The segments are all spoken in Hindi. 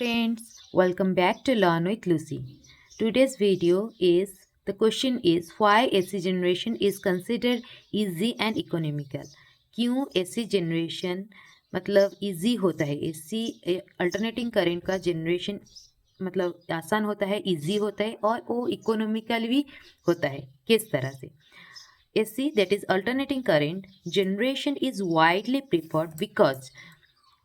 friends, welcome back to Learn with Lucy. Today's video is the question is why AC generation is considered easy and economical. क्यों AC generation मतलब easy होता है, AC अल्टरनेटिंग करंट का जनरेशन मतलब आसान होता है, इजी होता है और वो इकोनॉमिकल भी होता है. किस तरह से? AC, that is alternating current generation, is widely preferred because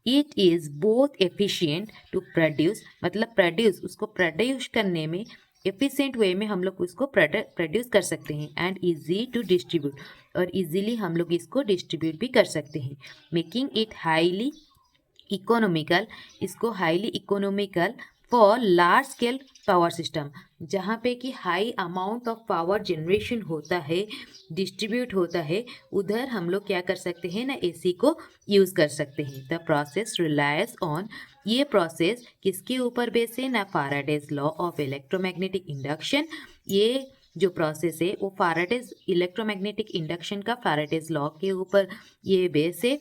it is both efficient to produce मतलब प्रोड्यूस उसको प्रोड्यूस करने में एफिशिएंट वे में हम लोग उसको प्रोड्यूस कर सकते हैं एंड इजी टू डिस्ट्रीब्यूट और इजीली हम लोग इसको डिस्ट्रीब्यूट भी कर सकते हैं मेकिंग इट हाईली इकोनॉमिकल. इसको highly economical for large scale power system जहाँ पे कि high amount of power generation होता है डिस्ट्रीब्यूट होता है उधर हम लोग क्या कर सकते हैं ना एसी को यूज़ कर सकते हैं. द प्रोसेस रिलायस ऑन ये प्रोसेस किसके ऊपर बेस है ना Faraday's law of electromagnetic induction. ये जो प्रोसेस है वो फैराडेज इलेक्ट्रोमैग्नेटिक इंडक्शन का फैराडेज लॉ के ऊपर ये बेस है.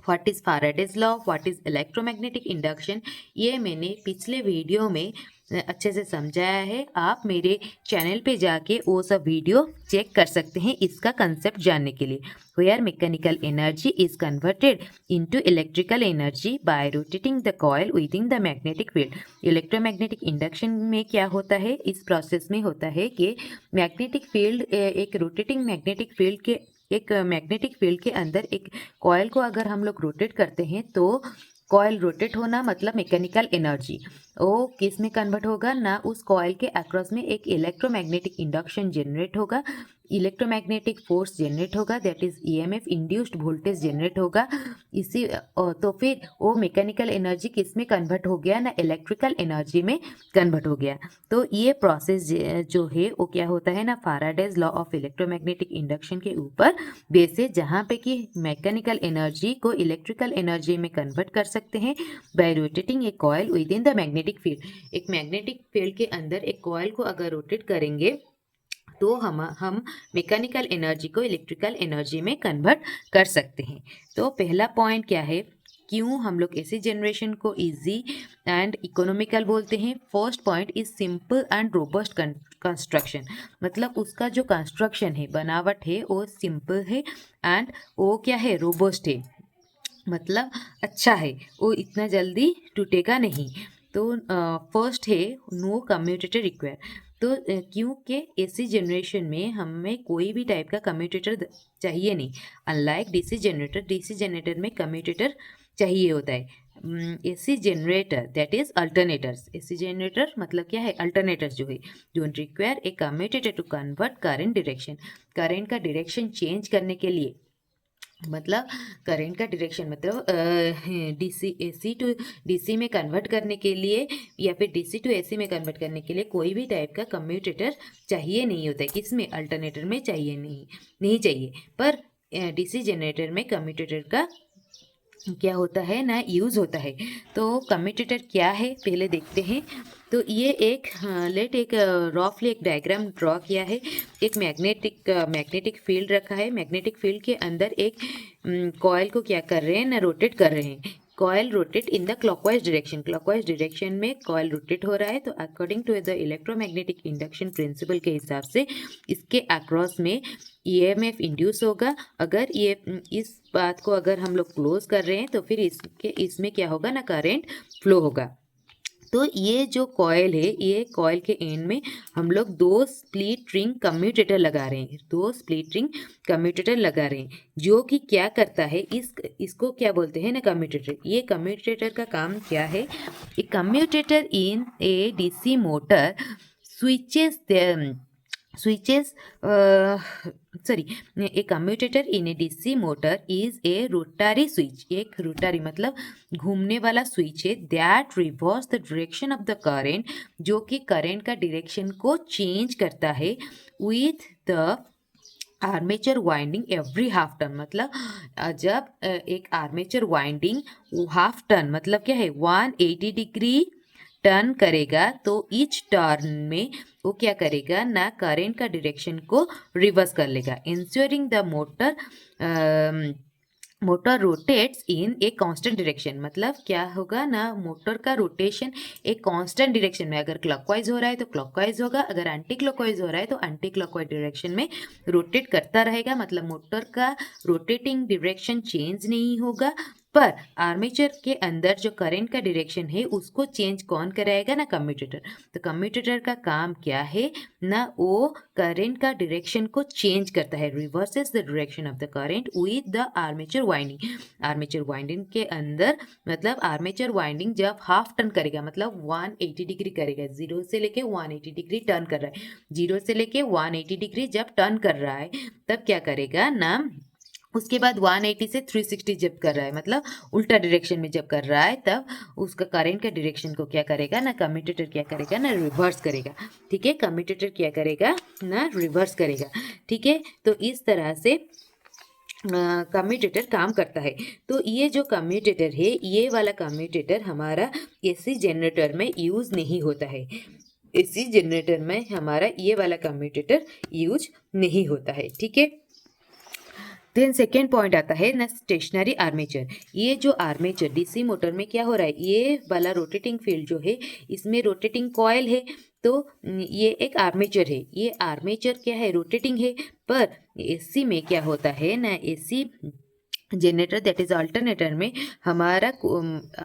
What is Faraday's law, what is electromagnetic induction, ये मैंने पिछले वीडियो में अच्छे से समझाया है. आप मेरे चैनल पे जाके वो सब वीडियो चेक कर सकते हैं इसका कंसेप्ट जानने के लिए. Where mechanical energy is converted into electrical energy by rotating the coil within the magnetic field. Electromagnetic induction में क्या होता है, इस प्रोसेस में होता है कि मैग्नेटिक फील्ड एक रोटेटिंग मैग्नेटिक फील्ड के अंदर एक कॉयल को अगर हम लोग रोटेट करते हैं तो कॉयल रोटेट होना मतलब मैकेनिकल एनर्जी वो किस में कन्वर्ट होगा ना उस कॉयल के अक्रॉस में एक इलेक्ट्रोमैग्नेटिक इंडक्शन जनरेट होगा, इलेक्ट्रोमैग्नेटिक फोर्स जनरेट होगा, that is EMF induced voltage generate होगा. इसी तो फिर वो मैकेनिकल एनर्जी किस में कन्वर्ट हो गया ना इलेक्ट्रिकल एनर्जी में कन्वर्ट हो गया. तो ये प्रोसेस जो है वो क्या होता है ना Faraday's law of electromagnetic induction के ऊपर बेस है जहाँ पे कि मैकेनिकल एनर्जी को इलेक्ट्रिकल एनर्जी में कन्वर्ट कर सकते हैं bye rotating A coil with in the magnetic field. एक मैग्नेटिक फील्ड के अंदर एक कॉयल को अगर रोटेट करेंगे तो हम मैकेनिकल एनर्जी को इलेक्ट्रिकल एनर्जी में कन्वर्ट कर सकते हैं. तो पहला पॉइंट क्या है, क्यों हम लोग ऐसी जनरेशन को इजी एंड इकोनॉमिकल बोलते हैं. First point is simple and robust construction मतलब उसका जो कंस्ट्रक्शन है बनावट है वो सिंपल है एंड वो क्या है रोबस्ट है मतलब अच्छा है, वो इतना जल्दी टूटेगा नहीं. तो फर्स्ट है नो कम्यूटेटर रिक्वायर. तो क्योंकि एसी जनरेशन में हमें कोई भी टाइप का कम्यूटेटर चाहिए नहीं. अनलाइक डीसी जनरेटर में कम्यूटेटर चाहिए होता है. AC generator that is alternators. AC generator मतलब क्या है अल्टरनेटर्स जो है don't require a commutator to convert current direction. Current का डायरेक्शन चेंज करने के लिए मतलब करंट का डायरेक्शन मतलब डीसी एसी टू डीसी में कन्वर्ट करने के लिए या फिर डीसी टू एसी में कन्वर्ट करने के लिए कोई भी टाइप का कम्यूटेटर चाहिए नहीं होता है. किसमें अल्टरनेटर में चाहिए नहीं चाहिए. पर डीसी जनरेटर में कम्यूटेटर का क्या होता है ना यूज़ होता है. तो कम्यूटेटर क्या है पहले देखते हैं. तो ये एक एक रफली एक डायग्राम ड्रॉ किया है. एक मैग्नेटिक फील्ड रखा है. मैग्नेटिक फील्ड के अंदर एक कॉयल को क्या कर रहे हैं ना रोटेट कर रहे हैं. Coil rotate in the clockwise direction में कॉयल रोटेट हो रहा है. तो according to the electromagnetic induction principle के हिसाब से इसके अक्रॉस में ईएमएफ इंड्यूस होगा. अगर ये इस बात को अगर हम लोग क्लोज कर रहे हैं तो फिर इसमें क्या होगा ना करंट फ्लो होगा. तो ये जो कॉयल है ये कॉयल के एंड में हम लोग दो स्प्लिट रिंग कम्यूटेटर लगा रहे हैं जो कि क्या करता है इसको क्या बोलते हैं ना कम्यूटेटर. ये कम्यूटेटर का काम क्या है, एक commutator in A DC motor switches a commutator in a DC motor is a rotary switch. एक रोटरी मतलब घूमने वाला स्विच है that reverse the direction of the current जो कि करंट का डायरेक्शन को चेंज करता है with the armature winding every half turn. मतलब जब एक आर्मेचर वाइंडिंग हाफ टर्न मतलब क्या है 180 डिग्री टर्न करेगा तो ईच टर्न में वो क्या करेगा ना करंट का डायरेक्शन को रिवर्स कर लेगा. Ensuring the motor motor rotates in a constant direction, मतलब क्या होगा ना, मोटर का रोटेशन एक कांस्टेंट डायरेक्शन में, अगर क्लॉकवाइज हो रहा है तो क्लॉकवाइज होगा, अगर एंटी क्लॉकवाइज हो रहा है तो एंटी क्लॉकवाइज डायरेक्शन में रोटेट करता रहेगा। मतलब मोटर का रोटेटिंग डायरेक्शन चेंज नहीं होगा, पर आर्मेचर के अंदर जो करंट का डायरेक्शन है उसको चेंज कौन कराएगा ना, कम्यूटेटर। तो कम्यूटेटर का काम क्या है ना, वो करंट का डायरेक्शन को चेंज करता है, reverses the direction of the current with the armature winding. Armature winding के अंदर, मतलब आर्मेचर वाइंडिंग जब हाफ टर्न करेगा, मतलब 180 डिग्री करेगा, 0 से लेके 180 डिग्री टर्न कर रहा है, 0 से लेके 180 डिग्री जब टर्न कर रहा है तब क्या करेगा ना, उसके बाद 180 से 360 जब कर रहा है, मतलब उल्टा डायरेक्शन में जब कर रहा है, तब उसका करंट का डायरेक्शन को क्या करेगा ना, कम्यूटेटर क्या करेगा ना, रिवर्स करेगा। ठीक है, कम्यूटेटर क्या करेगा ना, रिवर्स करेगा। ठीक है, तो इस तरह से कम्यूटेटर काम करता है। तो ये जो कम्यूटेटर है, ये वाला कम्यूटेटर हमारा एसी जनरेटर में यूज़ नहीं होता है। एसी जनरेटर में हमारा ये वाला कम्यूटेटर यूज नहीं होता है। ठीक है, देन सेकेंड पॉइंट आता है ना, स्टेशनरी आर्मेचर। ये जो आर्मेचर डीसी मोटर में क्या हो रहा है, ये वाला रोटेटिंग फील्ड जो है, इसमें रोटेटिंग कॉयल है, तो ये एक आर्मेचर है। ये आर्मेचर क्या है, रोटेटिंग है। पर एसी में क्या होता है ना, AC generator that is alternator में हमारा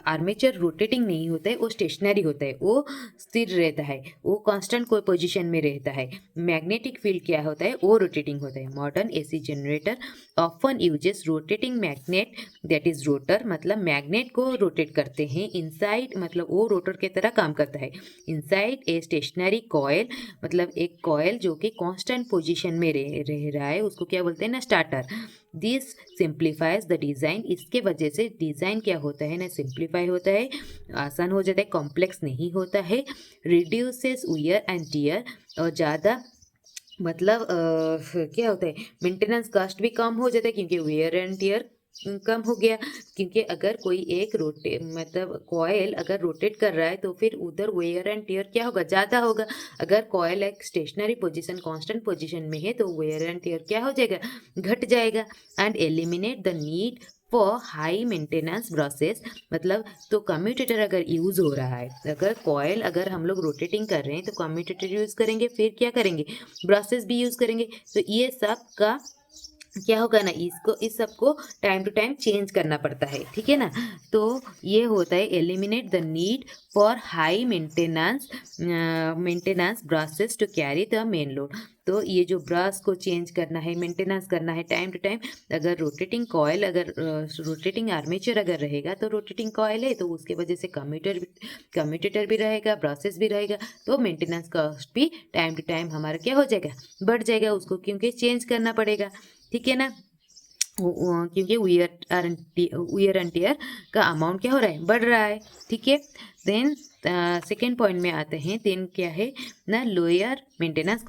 आर्मेचर रोटेटिंग नहीं होता है, वो स्टेशनरी होता है, वो स्थिर रहता है, वो कांस्टेंट कोई पोजीशन में रहता है। मैग्नेटिक फील्ड क्या होता है, वो रोटेटिंग होता है। Modern AC generator often uses rotating magnet that is rotor, मतलब मैग्नेट को रोटेट करते हैं इनसाइड, मतलब वो रोटर की तरह काम करता है इनसाइड ए स्टेशनरी कॉयल, मतलब एक कॉयल जो कि कांस्टेंट पोजीशन में रह रहा है, उसको क्या बोलते हैं ना, starter. This simplifies the design, इसके वजह से डिज़ाइन क्या होता है ना, सिंप्लीफाई होता है, आसान हो जाता है, कॉम्प्लेक्स नहीं होता है। रिड्यूसेस वियर एंड टियर, और ज़्यादा मतलब क्या होता है, मेंटेनेंस कॉस्ट भी कम हो जाता है, क्योंकि वेयर एंड टियर कम हो गया। क्योंकि अगर कोई एक मतलब कॉयल अगर रोटेट कर रहा है तो फिर उधर वेयर एंड टियर क्या होगा, ज़्यादा होगा। अगर कॉयल एक स्टेशनरी पोजीशन कांस्टेंट पोजीशन में है तो वेयर एंड टियर क्या हो जाएगा, घट जाएगा। And eliminate the need for high maintenance process, मतलब तो कम्यूटेटर अगर यूज़ हो रहा है, अगर कॉयल अगर हम लोग रोटेटिंग कर रहे हैं तो कम्यूटेटर यूज़ करेंगे, फिर क्या करेंगे, ब्रशेस भी यूज़ करेंगे। तो ये सब का क्या होगा ना, इसको इस सब को टाइम टू टाइम चेंज करना पड़ता है। ठीक है ना, तो ये होता है eliminate the need for high maintenance brushes to carry the main load. तो ये जो ब्रश को चेंज करना है, मेंटेनेंस करना है टाइम टू टाइम, अगर रोटेटिंग कॉयल अगर रोटेटिंग आर्मेचर अगर रहेगा तो रोटेटिंग कॉयल है तो उसके वजह से कम्यूटेटर भी रहेगा, ब्रशेस भी रहेगा, तो मेंटेनेंस कॉस्ट भी टाइम टू टाइम हमारा क्या हो जाएगा, बढ़ जाएगा उसको, क्योंकि चेंज करना पड़ेगा। ठीक है ना, क्योंकि वियर एंड टियर का अमाउंट क्या हो रहा है, बढ़ रहा है। ठीक है, देन सेकेंड पॉइंट में आते हैं, देन क्या है ना, लोअर मेंटेनेंस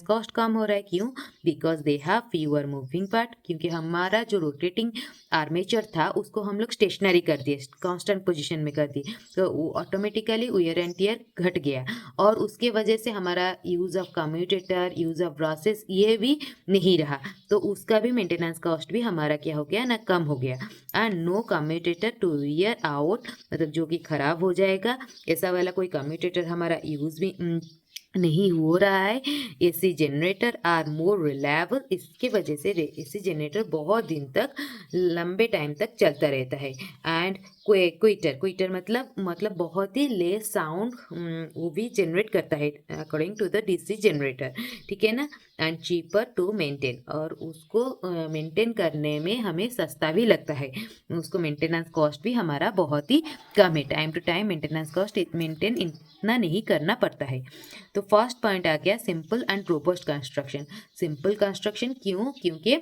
कॉस्ट कम हो रहा है। क्यों, because they have fever moving part, क्योंकि हमारा जो रोटेटिंग आर्मेचर था उसको हम लोग स्टेशनरी कर दिए, कांस्टेंट पोजीशन में कर दिए, तो वो ऑटोमेटिकली वियर एंड टियर घट गया, और उसके वजह से हमारा use of commutator, use of brushes ये भी नहीं रहा, तो उसका भी मेंटेनेंस कॉस्ट भी हमारा क्या हो गया ना, कम हो गया। And no commutator to wear out, मतलब जो कि खराब हो जाएगा, ऐसा वाला कोई कम्यूटेटर हमारा यूज़ भी नहीं हो रहा है। AC generator are more reliable, इसके वजह से एसी जनरेटर बहुत दिन तक, लंबे टाइम तक चलता रहता है। एंड क्विटर मतलब बहुत ही लेस साउंड वो भी जनरेट करता है according to the DC generator. ठीक है ना, एंड चीपर टू मेंटेन, और उसको मेंटेन करने में हमें सस्ता भी लगता है, उसको मेंटेनेंस कॉस्ट भी हमारा बहुत ही कम है, time to time maintenance cost maintain इतना नहीं करना पड़ता है। तो फर्स्ट पॉइंट आ गया simple and robust construction. Simple construction क्यों, क्योंकि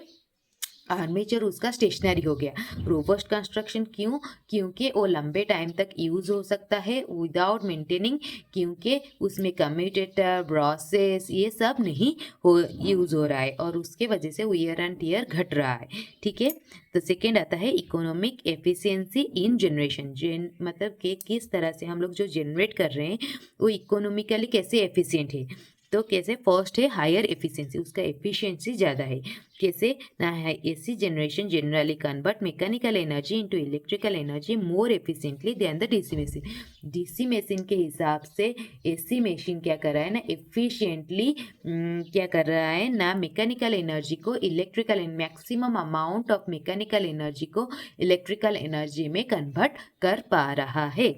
आर्मेचर उसका स्टेशनरी हो गया। रोबस्ट कंस्ट्रक्शन क्यों, क्योंकि वो लंबे टाइम तक यूज़ हो सकता है विदाउट मेंटेनिंग, क्योंकि उसमें कम्यूटेटर, ब्रशेस ये सब नहीं हो यूज़ हो रहा है, और उसके वजह से वियर एंड टियर घट रहा है। ठीक है, तो सेकेंड आता है इकोनॉमिक एफिशिएंसी इन जनरेशन, मतलब कि किस तरह से हम लोग जो जनरेट कर रहे हैं वो इकोनॉमिकली कैसे एफिशिएंट है। तो कैसे, फर्स्ट है हायर एफिशिएंसी, उसका एफिशिएंसी ज़्यादा है। कैसे ना है, AC generation generally convert mechanical energy into electrical energy more efficiently than the DC machine. DC machine के हिसाब से एसी मशीन क्या कर रहा है ना, एफिशिएंटली क्या कर रहा है ना, मैकेनिकल एनर्जी को electrical, maximum amount of mechanical energy को इलेक्ट्रिकल एनर्जी में कन्वर्ट कर पा रहा है।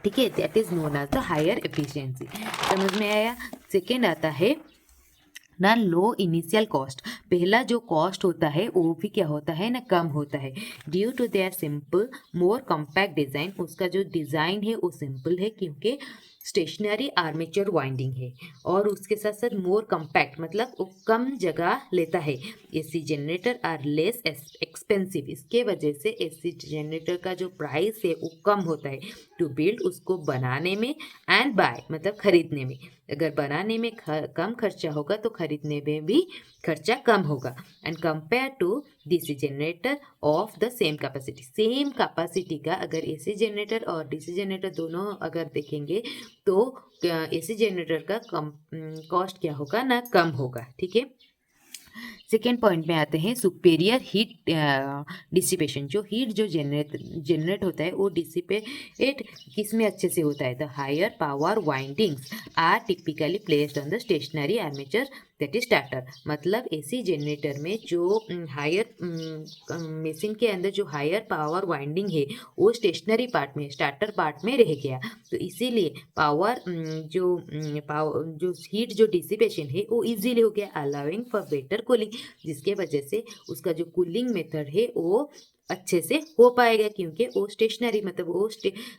ठीक है, that is known as the higher efficiency. समझ में आया। सेकेंड आता है ना लो इनिशियल कॉस्ट। पहला जो कॉस्ट होता है वो भी क्या होता है ना, कम होता है। Due to their simple more compact design, उसका जो डिज़ाइन है वो सिंपल है क्योंकि स्टेशनरी आर्मेचर वाइंडिंग है, और उसके साथ साथ मोर कम्पैक्ट मतलब वो कम जगह लेता है। AC generator are less expensive, इसके वजह से एसी जनरेटर का जो प्राइस है वो कम होता है टू बिल्ड, उसको बनाने में, एंड बाय मतलब खरीदने में। अगर बनाने में कम खर्चा होगा तो खरीदने में भी खर्चा कम होगा। And compare to DC generator of the same capacity, same capacity का अगर एसी जनरेटर और डीसी जनरेटर दोनों अगर देखेंगे तो एसी जनरेटर का कम कॉस्ट क्या होगा ना, कम होगा। ठीक है। सेकेंड पॉइंट में आते हैं सुपेरियर हीट डिसिपेशन। जो हीट जो जनरेट होता है वो डिसिपेट किस में अच्छे से होता है, the higher power windings are typically placed on the stationary armature that is starter. मतलब एसी जनरेटर में जो हायर मशीन के अंदर जो हायर पावर वाइंडिंग है वो स्टेशनरी पार्ट में, स्टार्टर पार्ट में रह गया, तो इसीलिए पावर जो हीट जो डिसिपेशन है वो इजीली हो गया, अलाउिंग फॉर बेटर कूलिंग, जिसके वजह से उसका जो कूलिंग मेथड है वो अच्छे से हो पाएगा, क्योंकि वो स्टेशनरी मतलब वो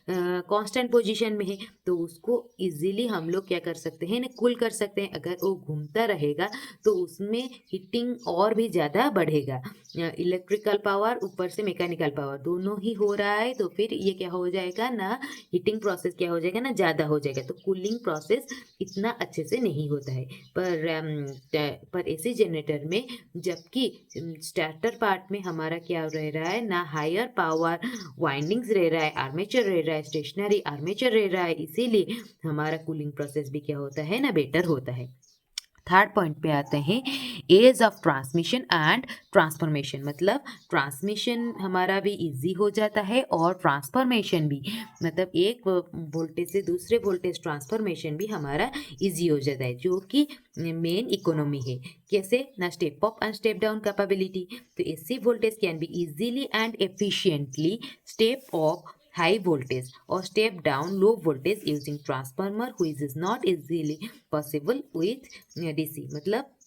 कांस्टेंट पोजीशन में है, तो उसको इजीली हम लोग क्या कर सकते हैं ना, कूल कर सकते हैं। अगर वो घूमता रहेगा तो उसमें हीटिंग और भी ज़्यादा बढ़ेगा। इलेक्ट्रिकल पावर ऊपर से मैकेनिकल पावर दोनों ही हो रहा है, तो फिर ये क्या हो जाएगा ना, हीटिंग प्रोसेस क्या हो जाएगा ना, ज़्यादा हो जाएगा, तो कूलिंग प्रोसेस इतना अच्छे से नहीं होता है। पर एसी जनरेटर में जबकि स्टार्टर पार्ट में हमारा क्या रह रहा है ना, हायर पावर वाइंडिंग्स रह रहा है, आर्मेचर रह रहा है, स्टेशनरी आर्मेचर रह रहा है, इसीलिए हमारा कूलिंग प्रोसेस भी क्या होता है ना, बेटर होता है। थर्ड पॉइंट पे आते हैं ease of transmission and transformation. मतलब ट्रांसमिशन हमारा भी इजी हो जाता है और ट्रांसफॉर्मेशन भी, मतलब एक वोल्टेज से दूसरे वोल्टेज ट्रांसफॉर्मेशन भी हमारा इजी हो जाता है, जो कि मेन इकोनॉमी है। कैसे ना, step up and step down capability. तो AC voltage can be easily and efficiently step up high voltage or step down low voltage using transformer which is not easily possible with DC। मतलब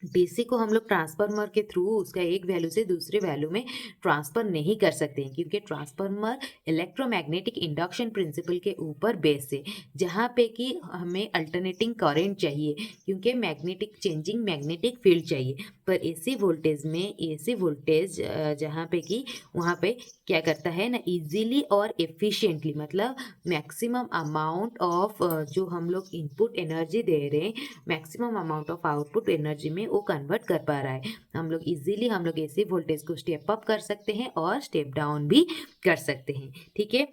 डीसी को हम लोग ट्रांसफार्मर के थ्रू उसका एक वैल्यू से दूसरे वैल्यू में ट्रांसफर नहीं कर सकते हैं, क्योंकि ट्रांसफार्मर इलेक्ट्रोमैग्नेटिक इंडक्शन प्रिंसिपल के ऊपर बेस है, जहाँ पे कि हमें अल्टरनेटिंग करंट चाहिए, क्योंकि मैग्नेटिक चेंजिंग मैग्नेटिक फील्ड चाहिए। पर एसी वोल्टेज में, एसी वोल्टेज जहाँ पे कि वहाँ पे क्या करता है ना, इजीली और एफिशिएंटली, मतलब मैक्सिमम अमाउंट ऑफ जो हम लोग इनपुट एनर्जी दे रहे हैं, maximum amount of output energy में वो कन्वर्ट कर पा रहा है। हम लोग इजीली हम लोग एसी वोल्टेज को स्टेप अप कर सकते हैं और स्टेप डाउन भी कर सकते हैं। ठीक है।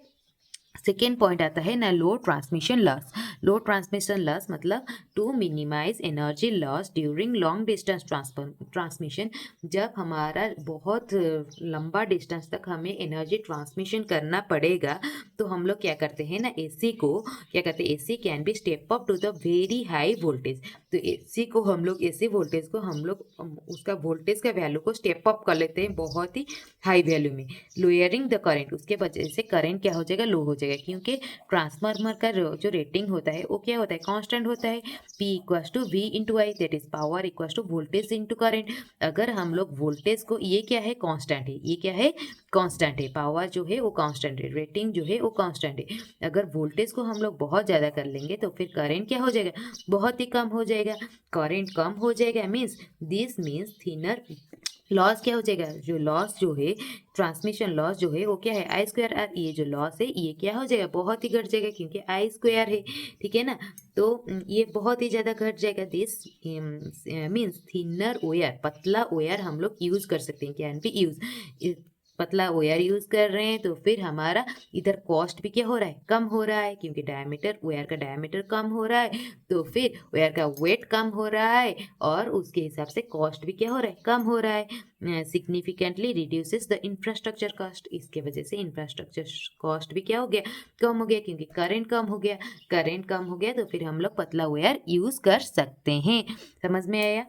सेकेंड पॉइंट आता है ना low transmission loss. Low transmission loss मतलब to minimize energy loss during long distance transmission. जब हमारा बहुत लंबा डिस्टेंस तक हमें एनर्जी ट्रांसमिशन करना पड़ेगा, तो हम लोग क्या करते हैं ना, एसी को क्या करते हैं, AC can be step up to the very high voltage. तो एसी को हम लोग, एसी वोल्टेज को हम लोग उसका वोल्टेज का वैल्यू को स्टेप अप कर लेते हैं बहुत ही हाई वैल्यू में, लोअरिंग द करंट। उसके वजह से करंट क्या हो जाएगा, लो हो जाएगा, क्योंकि ट्रांसफार्मर का जो रेटिंग होता है वो क्या होता है, कांस्टेंट होता है। P equals to V into I, that is power equals to voltage into current. अगर हम लोग वोल्टेज को, ये क्या है, कांस्टेंट है, ये क्या है, कांस्टेंट है, पावर जो है वो कांस्टेंट है, रेटिंग जो है वो कांस्टेंट है। अगर वोल्टेज को हम लोग बहुत ज़्यादा कर लेंगे तो फिर करंट क्या हो जाएगा, बहुत ही कम हो जाएगा। करंट कम हो जाएगा means, this means thinner loss क्या हो जाएगा, जो लॉस जो है, ट्रांसमिशन लॉस जो है वो क्या है, आई स्क्वायर आर। ये जो लॉस है ये क्या हो जाएगा, बहुत ही घट जाएगा, क्योंकि आई स्क्वायर है। ठीक है ना, तो ये बहुत ही ज़्यादा घट जाएगा। दिस मीन्स थिनर वायर, पतला वायर हम लोग यूज़ कर सकते हैं, कैन बी यूज। पतला वायर यूज़ कर रहे हैं तो फिर हमारा इधर कॉस्ट भी क्या हो रहा है, कम हो रहा है, क्योंकि डायमीटर, वायर का डायमीटर कम हो रहा है तो फिर वायर का वेट कम हो रहा है और उसके हिसाब से कॉस्ट भी क्या हो रहा है, कम हो रहा है। Significantly reduces the infrastructure cost, इसके वजह से इंफ्रास्ट्रक्चर कॉस्ट भी क्या हो गया, कम हो गया, क्योंकि करंट कम हो गया, करंट कम हो गया तो फिर हम लोग पतला वायर यूज़ कर सकते हैं। समझ में आया?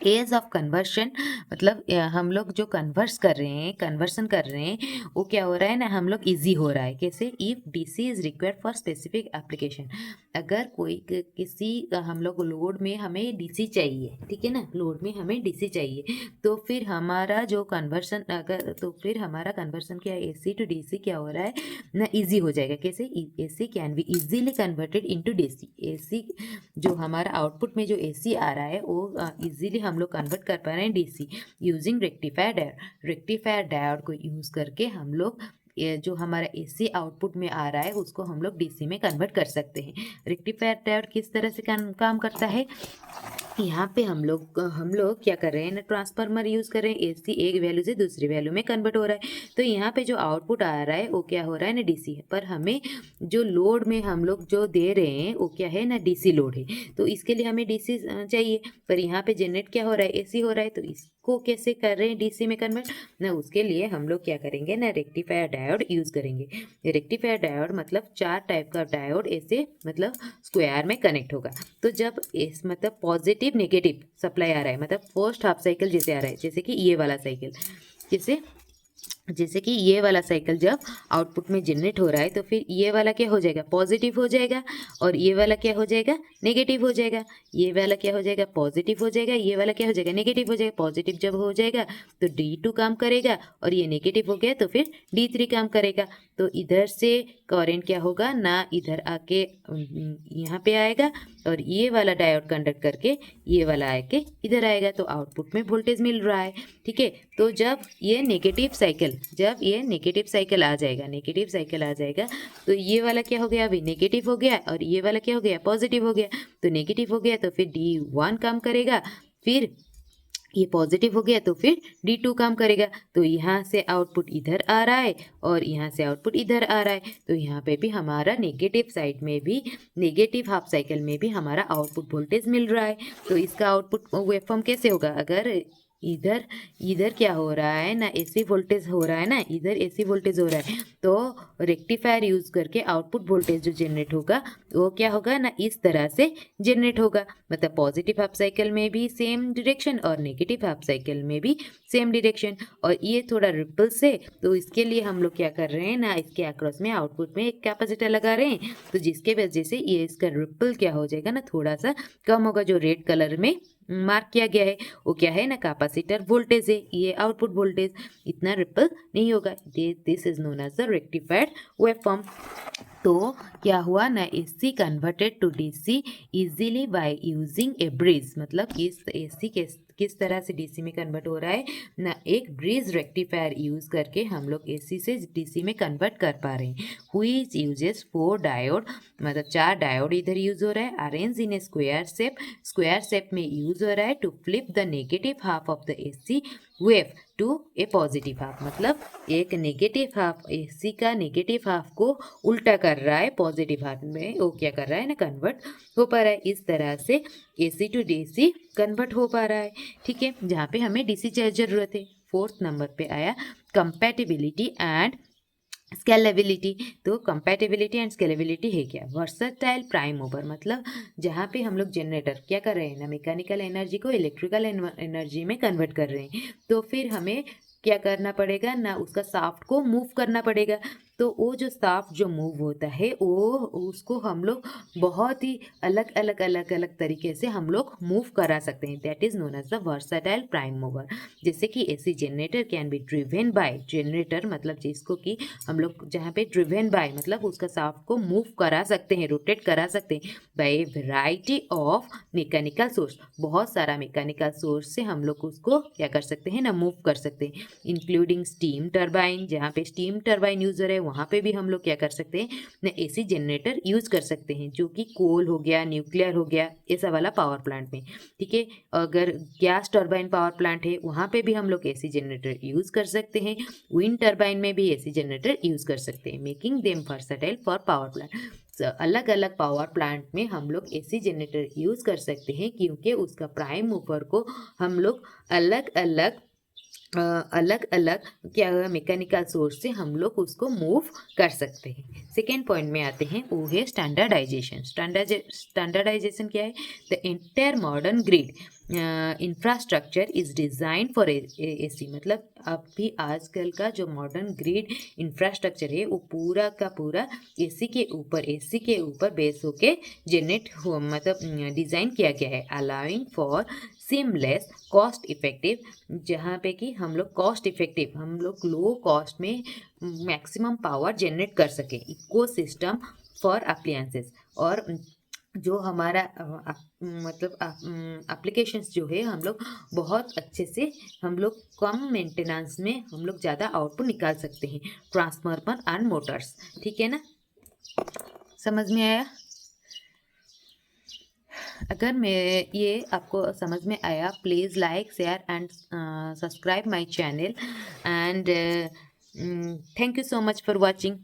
एज ऑफ कन्वर्शन मतलब हम लोग जो कन्वर्स कर रहे हैं, कन्वर्सन कर रहे हैं, वो क्या हो रहा है ना, हम लोग इजी हो रहा है। कैसे? If DC is required for specific application, अगर कोई किसी हम लोग लोड में हमें डीसी चाहिए, ठीक है ना, लोड में हमें डीसी चाहिए, तो फिर हमारा जो कन्वर्सन, अगर तो फिर हमारा कन्वर्सन क्या है, एसी टू डीसी क्या हो रहा है ना, इजी हो जाएगा। कैसे? AC can be easily converted into DC, AC जो हमारा आउटपुट में जो एसी आ रहा है वो इजीली हम लोग कन्वर्ट कर पा रहे हैं DC using rectifier diode. Rectifier diode को यूज़ करके हम लोग ये जो हमारा एसी आउटपुट में आ रहा है उसको हम लोग डीसी में कन्वर्ट कर सकते हैं। रेक्टिफायर डायोड किस तरह से काम करता है, यहाँ पे हम लोग क्या कर रहे हैं ना, ट्रांसफार्मर यूज़ कर रहे हैं, एसी एक वैल्यू से दूसरी वैल्यू में कन्वर्ट हो रहा है, तो यहाँ पे जो आउटपुट आ रहा है वो क्या हो रहा है ना, डीसी है, पर हमें जो लोड में हम लोग जो दे रहे हैं वो क्या है ना, डीसी लोड है, तो इसके लिए हमें डीसी चाहिए, पर यहाँ पे जनरेट क्या हो रहा है, एसी हो रहा है, तो इसको कैसे कर रहे हैं डीसी में कन्वर्ट ना, उसके लिए हम लोग क्या करेंगे ना, रेक्टिफायर डायोड यूज़ करेंगे। रेक्टिफायर डायोड मतलब 4 टाइप का डायोड ऐसे मतलब स्क्वायर में कनेक्ट होगा, तो जब इस मतलब पॉजिटिव नेगेटिव सप्लाई आ रहा है, मतलब फर्स्ट हाफ साइकिल जैसे आ रहा है, जैसे कि ये वाला साइकिल, जैसे कि ये वाला साइकिल जब आउटपुट में जनरेट हो रहा है तो फिर ये वाला क्या हो जाएगा, पॉजिटिव हो जाएगा, और ये वाला क्या हो जाएगा, नेगेटिव हो जाएगा, ये वाला क्या हो जाएगा, पॉजिटिव हो जाएगा, ये वाला क्या हो जाएगा, नेगेटिव हो जाएगा। पॉजिटिव जब हो जाएगा तो D2 काम करेगा, और ये नेगेटिव हो गया तो फिर D3 काम करेगा, तो इधर से करंट क्या होगा ना, इधर आके यहाँ पे आएगा, और ये वाला डायोड कंडक्ट करके ये वाला आके इधर आएगा, तो आउटपुट में वोल्टेज मिल रहा है। ठीक है, तो जब ये नेगेटिव साइकिल आ जाएगा, नेगेटिव साइकिल आ जाएगा, तो ये वाला क्या हो गया, अभी नेगेटिव हो गया, और ये वाला क्या हो गया, पॉजिटिव हो गया, तो नेगेटिव हो गया तो फिर D1 काम करेगा, फिर ये पॉजिटिव हो गया तो फिर D2 काम करेगा, तो यहाँ से आउटपुट इधर आ रहा है और यहाँ से आउटपुट इधर आ रहा है, तो यहाँ पे भी हमारा नेगेटिव साइड में भी, नेगेटिव हाफ साइकिल में भी हमारा आउटपुट वोल्टेज मिल रहा है। तो इसका आउटपुट वेवफॉर्म कैसे होगा, अगर इधर क्या हो रहा है ना, एसी वोल्टेज हो रहा है ना, इधर एसी वोल्टेज हो रहा है, तो रेक्टिफायर यूज करके आउटपुट वोल्टेज जो जनरेट होगा वो क्या होगा ना, इस तरह से जनरेट होगा, मतलब पॉजिटिव हाफ साइकिल में भी सेम डायरेक्शन और नेगेटिव हाफ साइकिल में भी सेम डायरेक्शन, और ये थोड़ा रिपल्स है, तो इसके लिए हम लोग क्या कर रहे हैं ना, इसके अक्रॉस में आउटपुट में एक कैपेसिटर लगा रहे हैं, तो जिसके वजह से ये इसका रिपल क्या हो जाएगा ना, थोड़ा सा कम होगा, जो रेड कलर में मार्क किया गया है वो क्या है ना, कैपेसिटर वोल्टेज है, ये आउटपुट वोल्टेज, इतना रिपल नहीं होगा, this is known as the rectified waveform. तो क्या हुआ ना, AC converted to DC easily by using a bridge, मतलब इस एसी किस तरह से डीसी में कन्वर्ट हो रहा है ना, एक ब्रिज रेक्टिफायर यूज करके हम लोग एसी से डीसी में कन्वर्ट कर पा रहे हैं। व्हिच यूजेस 4 डायोड, मतलब 4 डायोड इधर यूज हो रहा है, arrange in a square shape में यूज हो रहा है to flip the negative half of the AC wave to a positive half, मतलब एक नेगेटिव हाफ, एसी का नेगेटिव हाफ को उल्टा कर रहा है, पॉजिटिव हाफ में वो क्या कर रहा है ना, कन्वर्ट हो पा रहा है, इस तरह से एसी टू डीसी कन्वर्ट हो पा रहा है। ठीक है, जहाँ पे हमें डीसी जरूरत है। 4th नंबर पे आया कंपैटिबिलिटी एंड स्केलेबिलिटी। तो कंपैटिबिलिटी एंड स्केलेबिलिटी है क्या, वर्सटाइल प्राइम मूवर, मतलब जहाँ पे हम लोग जनरेटर क्या कर रहे हैं ना, मैकेनिकल एनर्जी को इलेक्ट्रिकल एनर्जी में कन्वर्ट कर रहे हैं, तो फिर हमें क्या करना पड़ेगा ना, उसका शाफ्ट को मूव करना पड़ेगा, तो वो जो शाफ्ट जो मूव होता है वो उसको हम लोग बहुत ही अलग अलग तरीके से हम लोग मूव करा सकते हैं, that is known as the versatile prime mover. जैसे कि AC generator can be driven by, generator मतलब जिसको कि हम लोग जहाँ पे ड्रिवन बाय मतलब उसका शाफ्ट को मूव करा सकते हैं, रोटेट करा सकते हैं by variety of mechanical source, बहुत सारा मैकेनिकल सोर्स से हम लोग उसको क्या कर सकते हैं ना, मूव कर सकते हैं, इंक्लूडिंग स्टीम टर्बाइन, जहाँ पे स्टीम टर्बाइन यूज हो रहा है वहाँ पे भी हम लोग क्या कर सकते हैं ना, एसी जनरेटर यूज़ कर सकते हैं, जो कि कोल हो गया, न्यूक्लियर हो गया, ऐसा वाला पावर प्लांट में। ठीक है, अगर गैस टरबाइन पावर प्लांट है वहाँ पे भी हम लोग एसी जनरेटर यूज़ कर सकते हैं, विंड टरबाइन में भी एसी जनरेटर यूज़ कर सकते हैं, making them versatile for power plant. अलग अलग पावर प्लांट में हम लोग एसी जनरेटर यूज़ कर सकते हैं, क्योंकि उसका प्राइम मूवर को हम लोग अलग अलग क्या मैकेनिकल सोर्स से हम लोग उसको मूव कर सकते हैं। सेकेंड पॉइंट में आते हैं, वो है स्टैंडर्डाइजेशन। स्टैंडर्डाइजेशन क्या है? The entire modern grid infrastructure is design for AC. मतलब अभी आजकल का जो मॉडर्न ग्रिड इंफ्रास्ट्रक्चर है वो पूरा का पूरा एसी के ऊपर बेस होके जनरेट हो, मतलब डिज़ाइन किया गया है, allowing for seamless cost effective, जहाँ पे कि हम लोग कॉस्ट इफेक्टिव, हम लोग लो कॉस्ट में मैक्सिमम पावर जनरेट कर सके, इकोसिस्टम फॉर अप्लायंसेस। और जो हमारा मतलब एप्लीकेशंस जो है हम लोग बहुत अच्छे से, हम लोग कम मेंटेनेंस में हम लोग ज़्यादा आउटपुट निकाल सकते हैं, ट्रांसफार्मर एंड मोटर्स। ठीक है ना, समझ में आया? अगर मैं ये आपको समझ में आया, please like share and subscribe my channel, and thank you so much for watching.